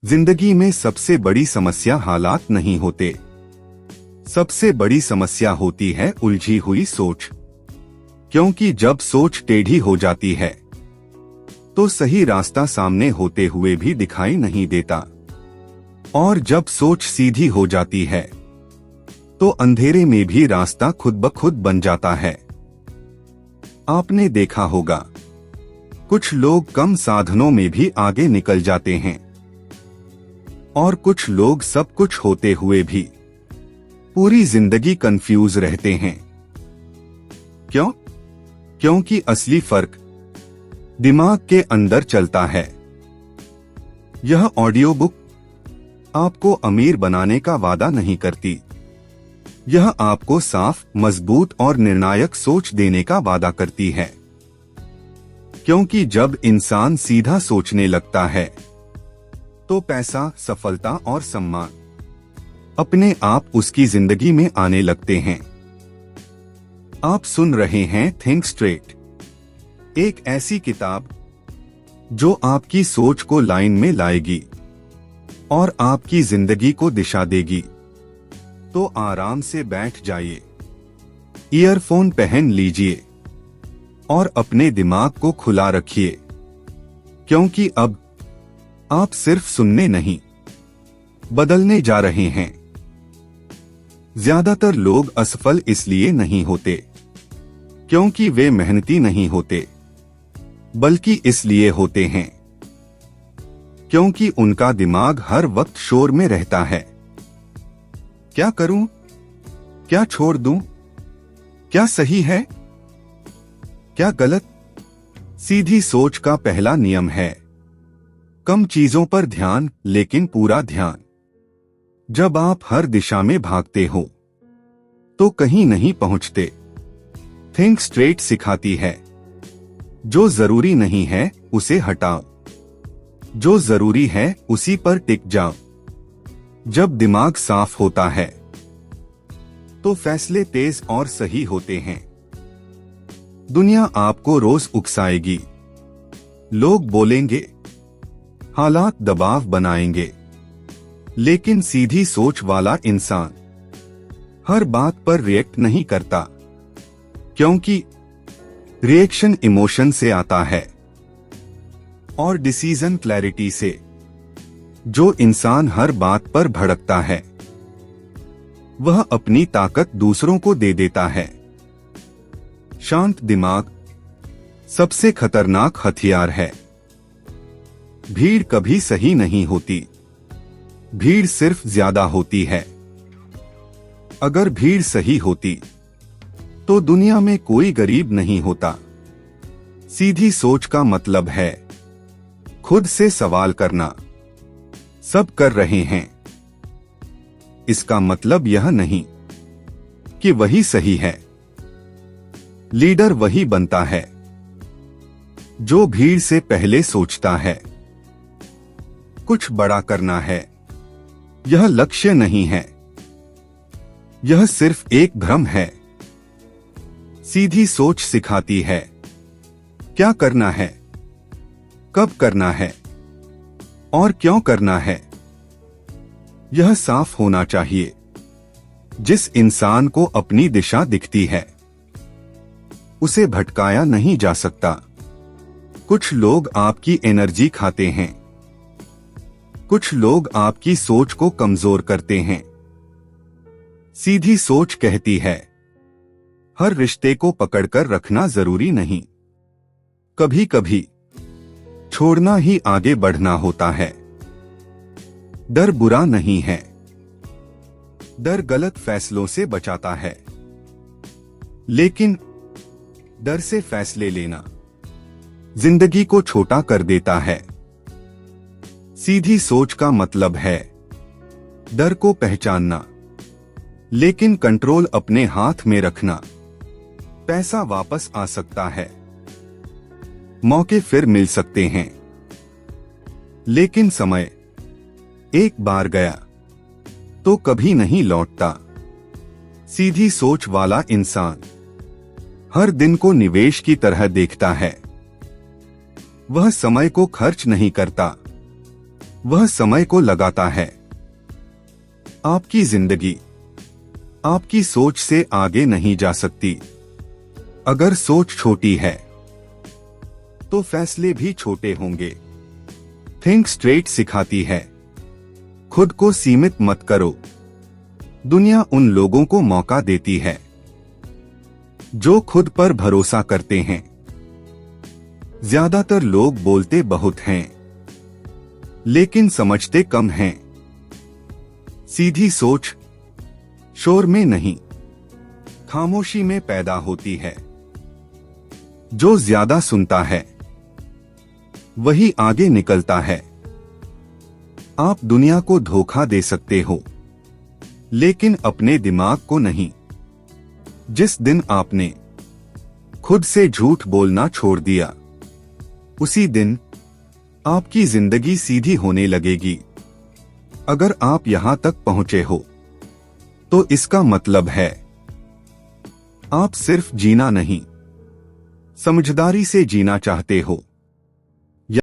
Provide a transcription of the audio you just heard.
जिंदगी में सबसे बड़ी समस्या हालात नहीं होते, सबसे बड़ी समस्या होती है उलझी हुई सोच। क्योंकि जब सोच टेढ़ी हो जाती है तो सही रास्ता सामने होते हुए भी दिखाई नहीं देता, और जब सोच सीधी हो जाती है तो अंधेरे में भी रास्ता खुद ब खुद बन जाता है। आपने देखा होगा, कुछ लोग कम साधनों में भी आगे निकल जाते हैं और कुछ लोग सब कुछ होते हुए भी पूरी जिंदगी कंफ्यूज रहते हैं। क्यों? क्योंकि असली फर्क दिमाग के अंदर चलता है। यह ऑडियो बुक आपको अमीर बनाने का वादा नहीं करती, यह आपको साफ, मजबूत और निर्णायक सोच देने का वादा करती है। क्योंकि जब इंसान सीधा सोचने लगता है तो पैसा, सफलता और सम्मान अपने आप उसकी जिंदगी में आने लगते हैं। आप सुन रहे हैं थिंक स्ट्रेट, एक ऐसी किताब जो आपकी सोच को लाइन में लाएगी और आपकी जिंदगी को दिशा देगी। तो आराम से बैठ जाइए, ईयरफोन पहन लीजिए और अपने दिमाग को खुला रखिए, क्योंकि अब आप सिर्फ सुनने नहीं, बदलने जा रहे हैं। ज्यादातर लोग असफल इसलिए नहीं होते क्योंकि वे मेहनती नहीं होते, बल्कि इसलिए होते हैं क्योंकि उनका दिमाग हर वक्त शोर में रहता है। क्या करूं? क्या छोड़ दूं? क्या सही है? क्या गलत? सीधी सोच का पहला नियम है, कम चीजों पर ध्यान, लेकिन पूरा ध्यान। जब आप हर दिशा में भागते हो तो कहीं नहीं पहुंचते। थिंक स्ट्रेट सिखाती है, जो जरूरी नहीं है उसे हटाओ, जो जरूरी है उसी पर टिक जाओ। जब दिमाग साफ होता है तो फैसले तेज और सही होते हैं। दुनिया आपको रोज उकसाएगी, लोग बोलेंगे, हालात दबाव बनाएंगे, लेकिन सीधी सोच वाला इंसान हर बात पर रिएक्ट नहीं करता, क्योंकि रिएक्शन इमोशन से आता है और डिसीजन क्लैरिटी से। जो इंसान हर बात पर भड़कता है वह अपनी ताकत दूसरों को दे देता है। शांत दिमाग सबसे खतरनाक हथियार है। भीड़ कभी सही नहीं होती, भीड़ सिर्फ ज्यादा होती है। अगर भीड़ सही होती तो दुनिया में कोई गरीब नहीं होता। सीधी सोच का मतलब है खुद से सवाल करना, सब कर रहे हैं, इसका मतलब यह नहीं कि वही सही है। लीडर वही बनता है जो भीड़ से पहले सोचता है। कुछ बड़ा करना है, यह लक्ष्य नहीं है, यह सिर्फ एक भ्रम है। सीधी सोच सिखाती है क्या करना है, कब करना है और क्यों करना है। यह साफ होना चाहिए। जिस इंसान को अपनी दिशा दिखती है उसे भटकाया नहीं जा सकता। कुछ लोग आपकी एनर्जी खाते हैं, कुछ लोग आपकी सोच को कमजोर करते हैं। सीधी सोच कहती है हर रिश्ते को पकड़कर रखना जरूरी नहीं, कभी कभी छोड़ना ही आगे बढ़ना होता है। डर बुरा नहीं है, डर गलत फैसलों से बचाता है, लेकिन डर से फैसले लेना जिंदगी को छोटा कर देता है। सीधी सोच का मतलब है डर को पहचानना, लेकिन कंट्रोल अपने हाथ में रखना। पैसा वापस आ सकता है, मौके फिर मिल सकते हैं, लेकिन समय एक बार गया तो कभी नहीं लौटता। सीधी सोच वाला इंसान हर दिन को निवेश की तरह देखता है। वह समय को खर्च नहीं करता, वह समय को लगाता है। आपकी जिंदगी आपकी सोच से आगे नहीं जा सकती। अगर सोच छोटी है तो फैसले भी छोटे होंगे। थिंक स्ट्रेट सिखाती है, खुद को सीमित मत करो। दुनिया उन लोगों को मौका देती है जो खुद पर भरोसा करते हैं। ज्यादातर लोग बोलते बहुत हैं लेकिन समझते कम हैं। सीधी सोच शोर में नहीं, खामोशी में पैदा होती है। जो ज्यादा सुनता है वही आगे निकलता है। आप दुनिया को धोखा दे सकते हो लेकिन अपने दिमाग को नहीं। जिस दिन आपने खुद से झूठ बोलना छोड़ दिया उसी दिन आपकी जिंदगी सीधी होने लगेगी। अगर आप यहां तक पहुंचे हो तो इसका मतलब है आप सिर्फ जीना नहीं, समझदारी से जीना चाहते हो।